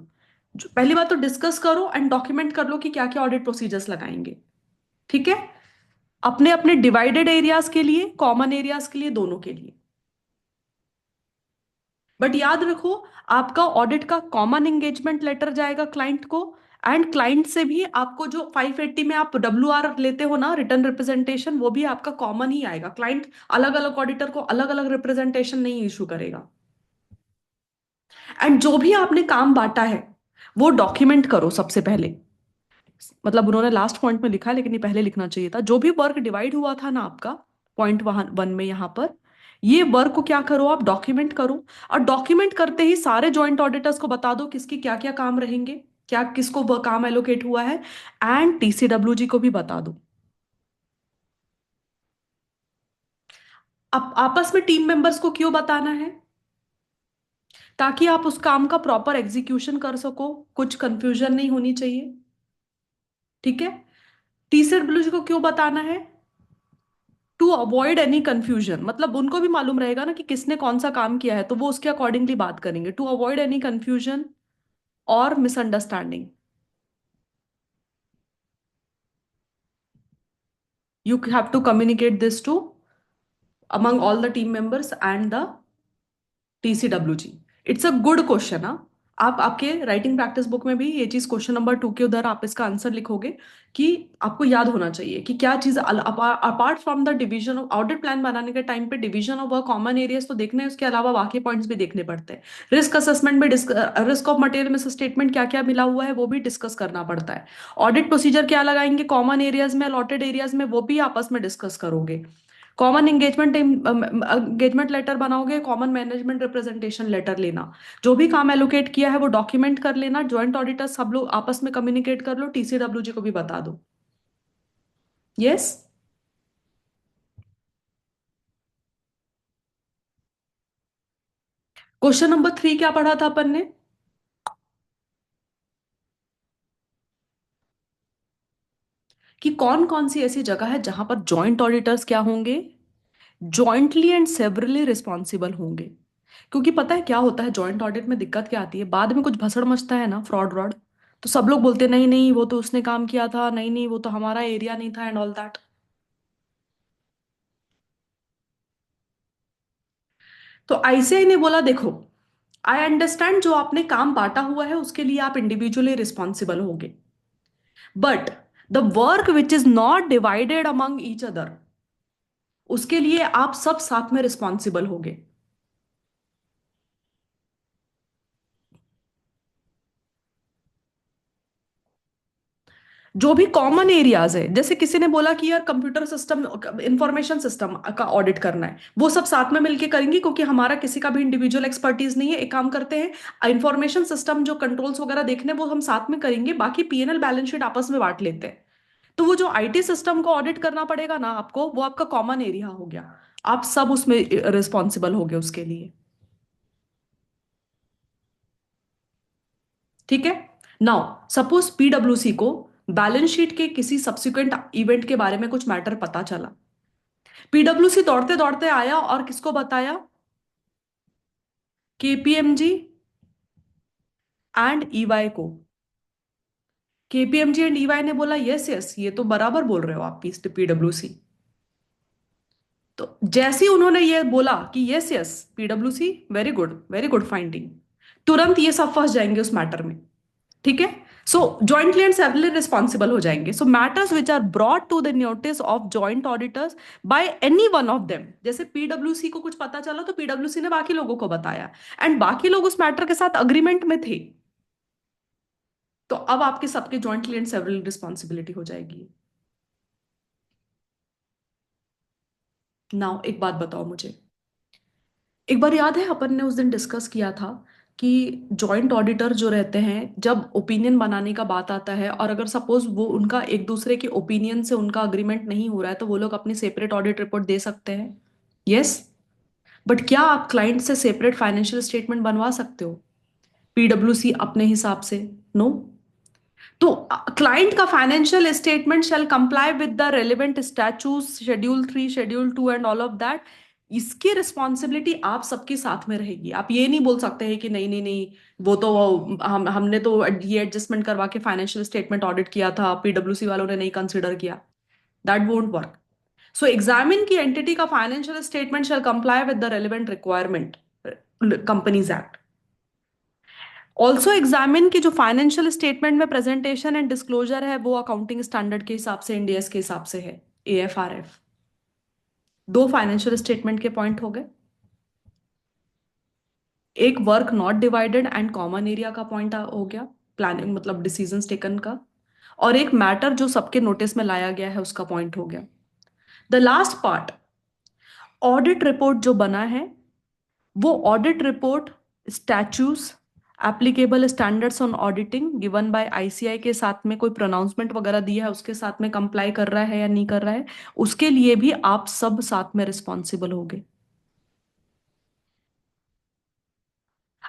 A: पहली बात तो डिस्कस करो एंड डॉक्यूमेंट कर लो कि क्या क्या ऑडिट प्रोसीजर्स लगाएंगे। ठीक है, अपने अपने डिवाइडेड एरियाज के लिए, कॉमन एरियाज के लिए, दोनों के लिए। बट याद रखो, आपका ऑडिट का कॉमन एंगेजमेंट लेटर जाएगा क्लाइंट को, एंड क्लाइंट से भी आपको जो 580 में आप WR लेते हो ना, रिटर्न रिप्रेजेंटेशन, वो भी आपका कॉमन ही आएगा। क्लाइंट अलग अलग ऑडिटर को अलग अलग रिप्रेजेंटेशन नहीं इशू करेगा। एंड जो भी आपने काम बांटा है वो डॉक्यूमेंट करो सबसे पहले। मतलब उन्होंने लास्ट पॉइंट में लिखा है, लेकिन ये पहले लिखना चाहिए था। जो भी वर्क डिवाइड हुआ था ना आपका, पॉइंट वहां 1 में, यहां पर ये वर्क को क्या करो, आप डॉक्यूमेंट करो। और डॉक्यूमेंट करते ही सारे जॉइंट ऑडिटर्स को बता दो किसके क्या क्या काम रहेंगे, क्या किसको वो काम एलोकेट हुआ है, एंड TCWG को भी बता दो। अब आपस में टीम मेंबर्स को क्यों बताना है? ताकि आप उस काम का प्रॉपर एग्जीक्यूशन कर सको, कुछ कंफ्यूजन नहीं होनी चाहिए। ठीक है। TCWG को क्यों बताना है? टू अवॉइड एनी कंफ्यूजन, मतलब उनको भी मालूम रहेगा ना कि किसने कौन सा काम किया है, तो वो उसके अकॉर्डिंगली बात करेंगे। टू अवॉइड एनी कंफ्यूजन और misunderstanding, you have to communicate this to among all the team members and the TCWG। It's a good question. हाँ, आप आपके राइटिंग प्रैक्टिस बुक में भी ये चीज क्वेश्चन नंबर 2 के उधर आप इसका आंसर लिखोगे कि आपको याद होना चाहिए कि क्या चीज, apart from the division of audit plan बनाने के टाइम पे division of work, common areas तो देखने हैं, उसके अलावा बाकी पॉइंट्स भी देखने पड़ते हैं। रिस्क असेसमेंट में रिस्क ऑफ मटेरियल में से स्टेटमेंट क्या क्या मिला हुआ है वो भी डिस्कस करना पड़ता है। ऑडिट प्रोसीजर क्या लगाएंगे कॉमन एरियाज में, अलॉटेड एरियाज में, वो भी आपस में डिस्कस करोगे। कॉमन एंगेजमेंट लेटर बनाओगे, कॉमन मैनेजमेंट रिप्रेजेंटेशन लेटर लेना। जो भी काम एलोकेट किया है वो डॉक्यूमेंट कर लेना। ज्वाइंट ऑडिटर सब लोग आपस में कम्युनिकेट कर लो, TCWG को भी बता दो। यस। क्वेश्चन नंबर 3 क्या पढ़ा था अपन ने? कि कौन कौन सी ऐसी जगह है जहां पर जॉइंट ऑडिटर्स क्या होंगे, जॉइंटली एंड सेवरली रिस्पॉन्सिबल होंगे। क्योंकि पता है क्या होता है, जॉइंट ऑडिट में दिक्कत क्या आती है, बाद में कुछ भसड़ मचता है ना, फ्रॉड व्रॉड, तो सब लोग बोलते नहीं नहीं वो तो उसने काम किया था, नहीं नहीं वो तो हमारा एरिया नहीं था, एंड ऑल दैट। तो आईसीआई ने बोला देखो, आई अंडरस्टैंड जो आपने काम बांटा हुआ है उसके लिए आप इंडिविजुअली रिस्पॉन्सिबल होंगे, but the work which is not divided among each other, उसके लिए आप सब साथ में रिस्पॉन्सिबल होंगे। जो भी कॉमन एरियाज है, जैसे किसी ने बोला कि यार कंप्यूटर सिस्टम, इंफॉर्मेशन सिस्टम का ऑडिट करना है, वो सब साथ में मिलके करेंगे, क्योंकि हमारा किसी का भी इंडिविजुअल एक्सपर्टीज नहीं है। एक काम करते हैं, इंफॉर्मेशन सिस्टम जो कंट्रोल्स वगैरह देखने वो हम साथ में करेंगे, बाकी PNL बैलेंस शीट आपस में बांट लेते हैं। तो वो जो IT सिस्टम को ऑडिट करना पड़ेगा ना आपको, वो आपका कॉमन एरिया हो गया, आप सब उसमें रिस्पॉन्सिबल हो गए उसके लिए। ठीक है। नाउ सपोज PWC को बैलेंस शीट के किसी सब्सिक्वेंट इवेंट के बारे में कुछ मैटर पता चला, PWC दौड़ते दौड़ते आया और किसको बताया, KPMG एंड EY को। KPMG एंड EY ने बोला यस यस ये तो बराबर बोल रहे हो आप PWC। तो जैसे ही उन्होंने ये बोला कि yes yes PWC very good finding, तुरंत ये सब फंस जाएंगे उस मैटर में। ठीक है। So jointly and severally responsible हो जाएंगे। So matters which are brought to the notice of joint auditors by any one of them, जैसे PWC को कुछ पता चला तो PWC ने बाकी लोगों को बताया, एंड बाकी लोग उस मैटर के साथ अग्रीमेंट में थे, तो अब आपके सबके जॉइंटली एंड सेवरली रिस्पॉन्सिबिलिटी हो जाएगी। नाउ एक बात बताओ मुझे, एक बार याद है अपन ने उस दिन डिस्कस किया था कि जॉइंट ऑडिटर जो रहते हैं, जब ओपिनियन बनाने का बात आता है और अगर सपोज वो उनका एक दूसरे के ओपिनियन से उनका अग्रीमेंट नहीं हो रहा है, तो वो लोग अपनी सेपरेट ऑडिट रिपोर्ट दे सकते हैं। यस। बट क्या आप क्लाइंट से सेपरेट फाइनेंशियल स्टेटमेंट बनवा सकते हो पीडब्ल्यूसी अपने हिसाब से? नो। तो क्लाइंट का financial statement shell comply with the relevant statues, schedule 3, schedule 2 and all of that. इसकी रिस्पॉन्सिबिलिटी आप सबके साथ में रहेगी। आप ये नहीं बोल सकते हैं कि नहीं नहीं नहीं, वो तो हमने तो ये एडजस्टमेंट करवा के फाइनेंशियल स्टेटमेंट ऑडिट किया था, पीडब्ल्यूसी वालों ने नहीं कंसिडर किया। That won't work. So examine की एंटिटी का financial statement shell comply with the relevant requirement, companies act. Also examine की जो फाइनेंशियल स्टेटमेंट में प्रेजेंटेशन एंड डिस्क्लोजर है वो अकाउंटिंग स्टैंडर्ड के हिसाब से, इंडियस के हिसाब से है, AFRF। दो फाइनेंशियल स्टेटमेंट के पॉइंट हो गए। एक work not divided and common area का पॉइंट हो गया, प्लानिंग मतलब डिसीजंस टेकन का। और एक मैटर जो सबके नोटिस में लाया गया है उसका पॉइंट हो गया। The last part, audit report जो बना है वो audit report statues, applicable standards on auditing given by ICAI के साथ में कोई प्रोनाउंसमेंट वगैरह दिया है उसके साथ में कंप्लाई कर रहा है या नहीं कर रहा है, उसके लिए भी आप सब साथ में रिस्पॉन्सिबल होगे।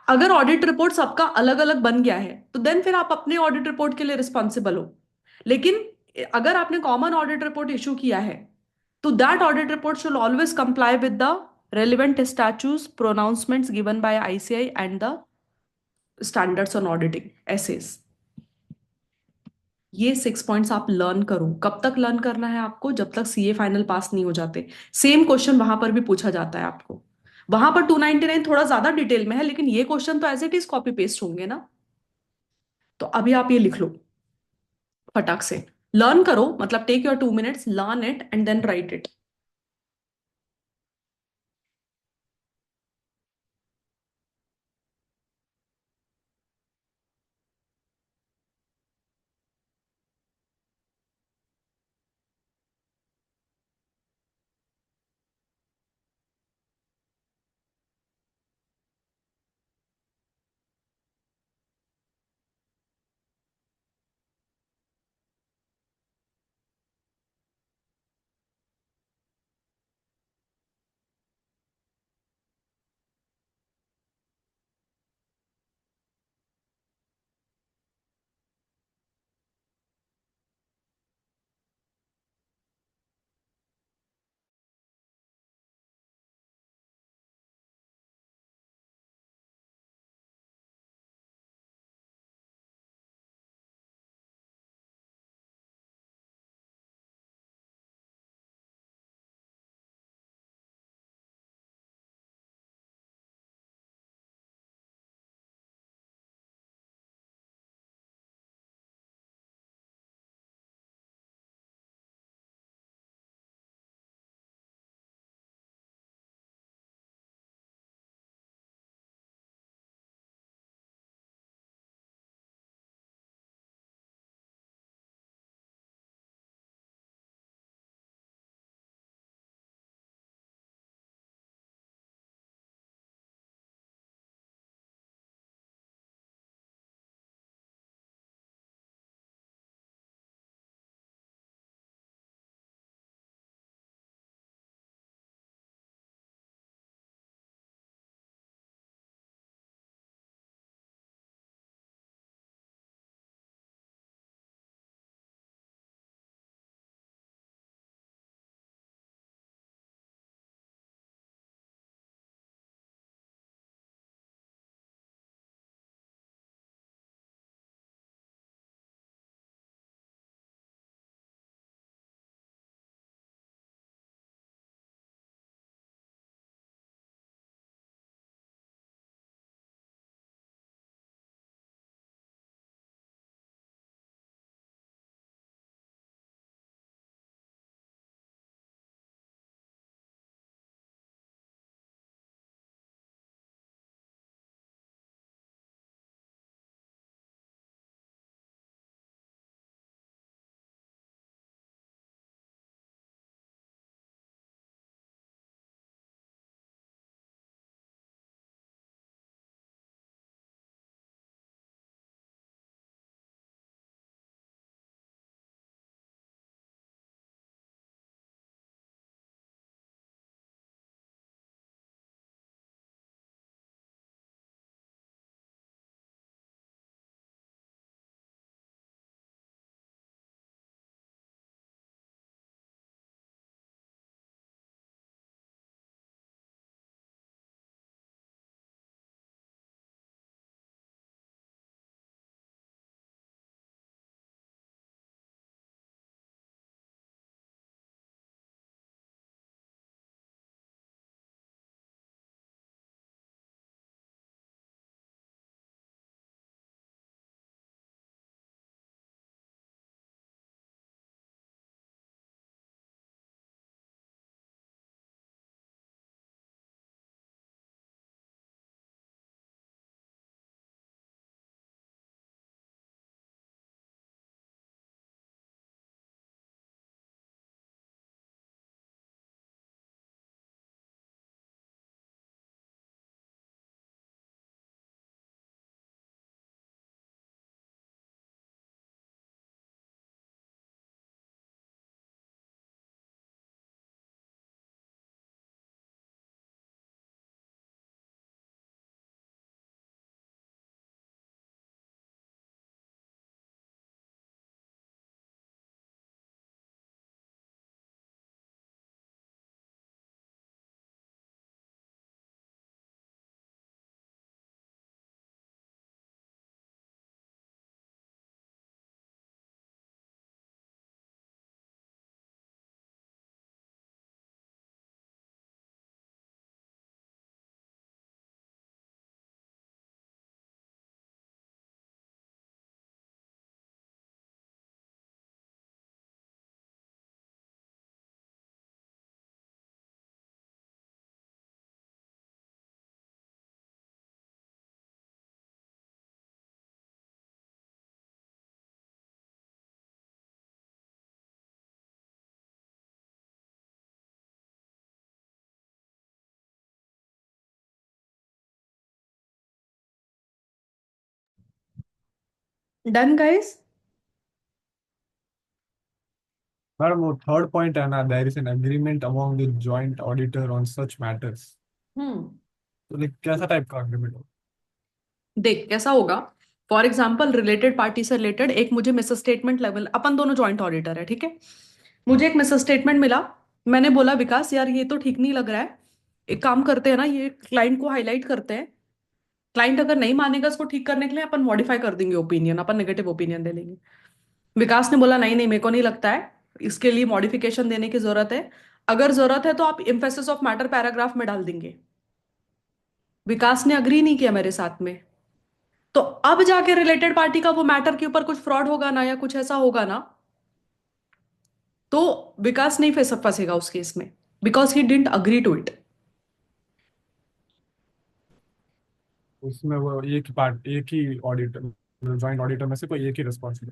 A: अगर ऑडिट रिपोर्ट सबका अलग अलग बन गया है तो देन फिर आप अपने ऑडिट रिपोर्ट के लिए रिस्पॉन्सिबल हो। लेकिन अगर आपने कॉमन ऑडिट रिपोर्ट इशू किया है तो that audit report should always comply with the relevant statutes, pronouncements given by ICAI and the standards on auditing, essays। ये 6 पॉइंट्स आप लर्न करो। कब तक लर्न करना है आपको? जब तक CA फाइनल पास नहीं हो जाते। सेम क्वेश्चन वहां पर भी पूछा जाता है आपको। वहां पर 299 थोड़ा ज्यादा डिटेल में है, लेकिन ये क्वेश्चन तो as it is copy paste होंगे ना। तो अभी आप ये लिख लो फटाक से। लर्न करो, मतलब take your 2 minutes, learn it and then write it. Done guys?
F: Madam वो थर्ड पॉइंट है ना, there is an agreement among the joint auditor on such matters.
A: Hmm.
F: तो लाइक कैसा टाइप का एग्रीमेंट हो?
A: देख कैसा होगा। फॉर एग्जाम्पल रिलेटेड पार्टी से रिलेटेड एक मुझे मिस स्टेटमेंट लेवल, अपन दोनों जॉइंट ऑडिटर है, ठीक है। मुझे एक मिस स्टेटमेंट मिला। मैंने बोला विकास यार ये तो ठीक नहीं लग रहा है, एक काम करते हैं ना, ये क्लाइंट को हाईलाइट करते हैं। क्लाइंट अगर नहीं मानेगा इसको ठीक करने के लिए अपन मॉडिफाई कर देंगे ओपिनियन, अपन नेगेटिव ओपिनियन दे लेंगे। विकास ने बोला नहीं नहीं मेरे को नहीं लगता है, इसके लिए मॉडिफिकेशन देने की जरूरत है। अगर जरूरत है तो आप एम्फेसिस ऑफ मैटर पैराग्राफ में डाल देंगे। विकास ने अग्री नहीं किया मेरे साथ में। तो अब जाके रिलेटेड पार्टी का वो मैटर के ऊपर कुछ फ्रॉड होगा ना या कुछ ऐसा होगा ना, तो विकास नहीं फंसेगा उस केस में, because he didn't agree to it.
F: उसमें वो एक ही ऑडिटर, जॉइंट ऑडिटर में से कोई एक ही रिस्पॉन्सिबल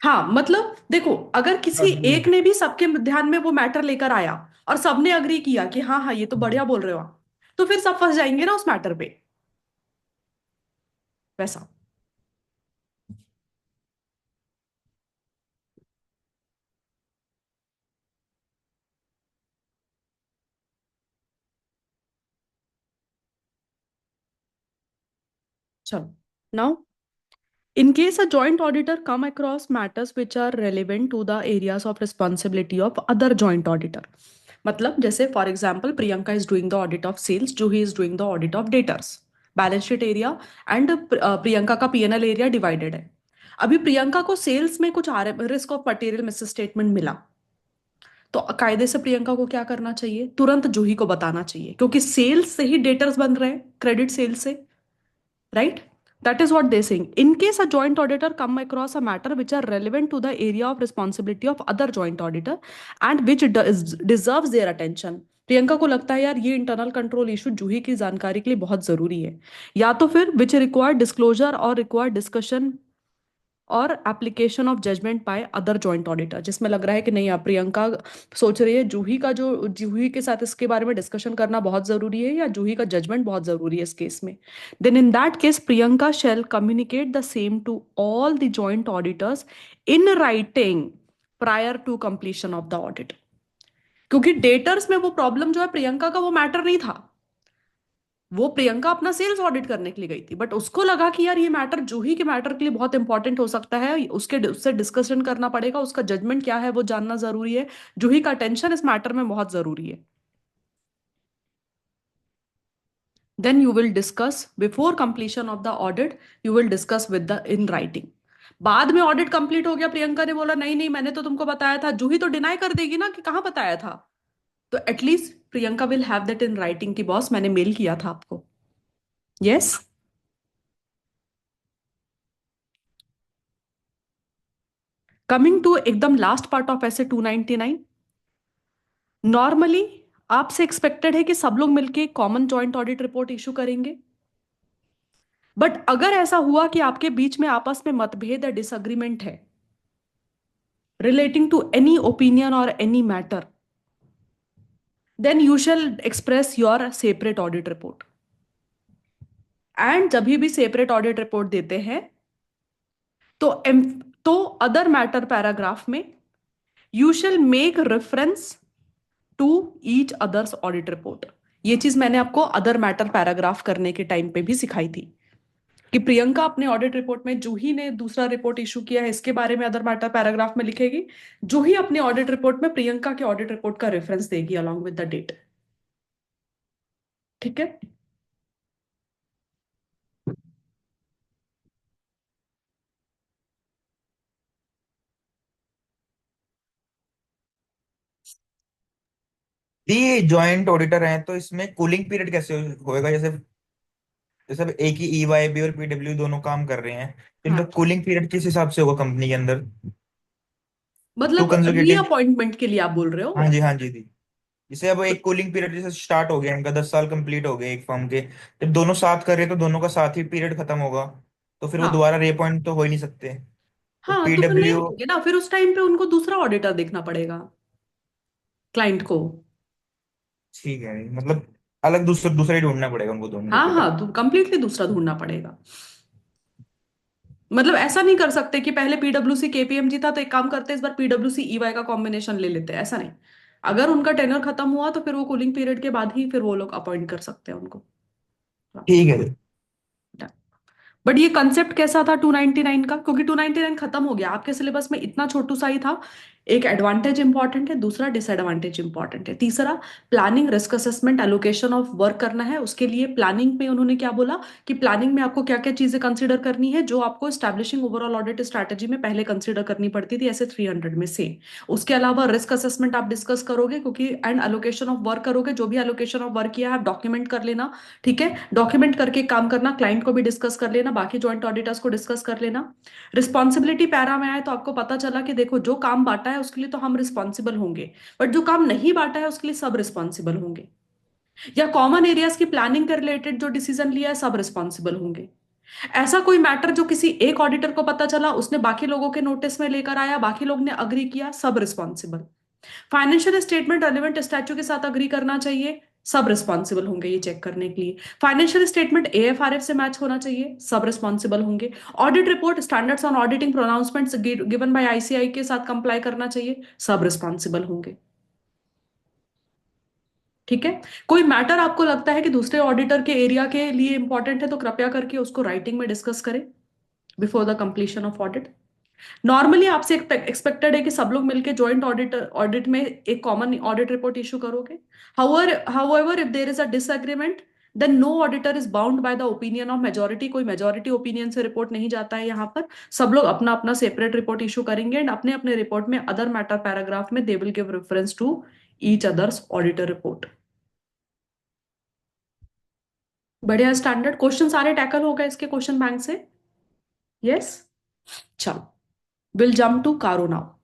A: हाँ मतलब देखो, अगर किसी
F: है।
A: एक ने भी सबके ध्यान में वो मैटर लेकर आया और सबने अग्री किया कि हाँ हाँ ये तो बढ़िया बोल रहे हो आप, तो फिर सब फंस जाएंगे ना उस मैटर पे, वैसा। चलो now, in case a joint auditor come across matters which are relevant to the areas of responsibility of other joint auditor, मतलब जैसे for example Priyanka is doing the audit of sales, Juhi is doing the audit of debtors, balance sheet area and Priyanka का PNL area divided है। अभी प्रियंका को sales में कुछ risk of material miss statement मिला, तो कायदे से प्रियंका को क्या करना चाहिए, तुरंत जूही को बताना चाहिए, क्योंकि सेल्स से ही डेटर्स बन रहे हैं, क्रेडिट सेल्स से, right? That is what they're saying. In case a joint auditor come across a matter which are relevant to the area of responsibility of other joint auditor and which deserves their attention, Priyanka को लगता है यार ये internal control issue जूही की जानकारी के लिए बहुत जरूरी है, या तो फिर विच रिक्वायर डिस्क्लोजर और रिक्वायर डिस्कशन और application of judgement by other joint auditor, जिसमें लग रहा है कि नहीं आप प्रियंका सोच रही है जूही का, जो जूही के साथ इसके बारे में डिस्कशन करना बहुत जरूरी है या जूही का जजमेंट बहुत जरूरी है इस केस में, then in that case Priyanka shall communicate the same to all the joint auditors in writing prior to completion of the audit. क्योंकि डेटर्स में वो प्रॉब्लम जो है प्रियंका का वो मैटर नहीं था, वो प्रियंका अपना सेल्स ऑडिट करने के लिए गई थी, बट उसको लगा कि यार ये मैटर जूही के मैटर के लिए बहुत इंपॉर्टेंट हो सकता है, उससे डिस्कशन करना पड़ेगा, उसका जजमेंट क्या है वो जानना जरूरी है, जूही का अटेंशन इस मैटर में बहुत जरूरी है। Then you will discuss before completion of the audit, you will discuss with the in writing. बाद में ऑडिट कंप्लीट हो गया, प्रियंका ने बोला नहीं नहीं मैंने तो तुमको बताया था, जूही तो डिनाई कर देगी ना कि कहाँ बताया था, तो at least Priyanka will have that in writing कि बॉस मैंने मेल किया था आपको। यस। कमिंग टू एकदम लास्ट पार्ट ऑफ ऐसे 299, नॉर्मली आपसे एक्सपेक्टेड है कि सब लोग मिलके common joint audit report issue करेंगे, बट अगर ऐसा हुआ कि आपके बीच में आपस में मतभेद या डिसएग्रीमेंट है रिलेटिंग टू एनी ओपिनियन और any matter, then you shall express your separate audit report. And जब भी सेपरेट ऑडिट रिपोर्ट देते हैं तो तो अदर मैटर पैराग्राफ में you shall make reference to each others audit report. ये चीज मैंने आपको अदर मैटर पैराग्राफ करने के टाइम पे भी सिखाई थी कि प्रियंका अपने ऑडिट रिपोर्ट में जूही ने दूसरा रिपोर्ट इशू किया है इसके बारे में अदर मैटर पैराग्राफ में लिखेगी, जूही अपने ऑडिट रिपोर्ट में प्रियंका के ऑडिट रिपोर्ट का रेफरेंस देगी अलॉन्ग विद द डेट। ठीक है।
H: ये जॉइंट ऑडिटर हैं तो इसमें कूलिंग पीरियड कैसे होएगा? जैसे जैसे अब एक ही ईवाईबी और पीडब्ल्यू दोनों काम कर रहे हैं, इनका
A: हाँ
H: कूलिंग पीरियड किस हिसाब से होगा कंपनी के अंदर? टू
A: मतलब
H: कंसेक्यूटिव।
A: रीअपॉइंटमेंट के लिए आप बोल रहे
H: हाँ
A: हो?
H: जी, हाँ जी दी। जैसे अब एक कूलिंग पीरियड जैसे स्टार्ट हो गया, इनका 10 साल कंप्लीट हो गए एक फर्म के, जब दोनों साथ कर रहे हैं तो दोनों का साथ ही पीरियड खत्म होगा, तो फिर वो
A: हाँ
H: दोबारा रीअपॉइंट तो हो ही नहीं सकते। तो
A: हाँ, तो फिर नहीं
H: पीडब्ल्यू।
A: होंगे ना, फिर उस टाइम पे उनको दूसरा ऑडिटर देखना पड़ेगा क्लाइंट को।
H: ठीक है, मतलब अलग दूसरा दूसरा ही ढूंढना पड़ेगा उनको दोनों को
A: हाँ
H: फिर।
A: हाँ, तो कंप्लीटली दूसरा ढूंढना पड़ेगा। मतलब ऐसा नहीं कर सकते कि पहले पीडब्ल्यूसी केपीएमजी था तो एक काम करते इस बार पीडब्ल्यूसी ईवाई का कॉम्बिनेशन ले लेते हैं, ऐसा नहीं। अगर उनका टेन्योर खत्म हुआ तो फिर वो कूलिंग पीरियड के बाद ही फिर वो लोग अपॉइंट कर सकते हैं उनको।
H: ठीक है।
A: बट ये कंसेप्ट कैसा था 299 का, क्योंकि 299 खत्म हो गया आपके सिलेबस में, इतना छोटू सा ही था। एक एडवांटेज इंपॉर्टेंट है, दूसरा डिसएडवांटेज इंपॉर्टेंट है, तीसरा planning risk assessment allocation of work करना है। उसके लिए प्लानिंग में उन्होंने क्या बोला कि प्लानिंग में आपको क्या क्या चीजें कंसीडर करनी है जो आपको स्टैब्लिशिंग ओवरऑल ऑडिट स्ट्रैटेजी में पहले कंसीडर करनी पड़ती थी, ऐसे 300 में से। उसके अलावा रिस्क असेसमेंट आप डिस्कस करोगे, क्योंकि एंड एलोकेशन ऑफ वर्क करोगे, जो भी एलोकेशन ऑफ वर्क किया है आप डॉक्यूमेंट कर लेना। ठीक है, डॉक्यूमेंट करके काम करना, क्लाइंट को भी डिस्कस कर लेना, बाकी ज्वाइंट ऑडिटर्स को डिस्कस कर लेना। रिस्पॉन्सिबिलिटी पैरा में आए तो आपको पता चला कि देखो जो काम बांटा है उसके लिए तो हम रिस्पॉन्सिबल होंगे, बट जो काम नहीं बांटा है उसके लिए सब रिस्पॉन्सिबल होंगे। या कॉमन एरियाज की प्लानिंग के रिलेटेड जो डिसीजन लिया है सब रिस्पॉन्सिबल होंगे। ऐसा कोई मैटर जो किसी एक ऑडिटर को पता चला, उसने बाकी लोगों के नोटिस में लेकर आया, बाकी लोग ने अग्री किया, सब responsible. Financial statement relevant statue के साथ अग्री करना चाहिए, सब रिस्पॉन्सिबल होंगे ये चेक करने के लिए। फाइनेंशियल स्टेटमेंट एएफआरएफ से मैच होना चाहिए, सब रिस्पॉन्सिबल होंगे। Audit report standards on auditing pronouncements given by ICI के साथ कंप्लाई करना चाहिए, सब रिस्पॉन्सिबल होंगे। ठीक है, कोई मैटर आपको लगता है कि दूसरे ऑडिटर के एरिया के लिए इंपॉर्टेंट है तो कृपया करके उसको राइटिंग में डिस्कस करें before the completion of audit. Normally आपसे एक्सपेक्टेड है कि सब लोग मिलकर जॉइंट ऑडिट में एक कॉमन ऑडिट रिपोर्ट इशू करोगे। However if there is a disagreement then no auditor is bound by the opinion of majority. कोई मेजोरिटी ओपिनियन से रिपोर्ट नहीं जाता है यहाँ पर, सब लोग अपना अपना सेपरेट रिपोर्ट इशू करेंगे एंड अपने अपने रिपोर्ट में अदर मैटर पैराग्राफ में they will give reference to each others auditor report. बढ़िया, स्टैंडर्ड क्वेश्चन सारे टैकल हो गए इसके क्वेश्चन बैंक से। यस, चलो will jump to CARO now.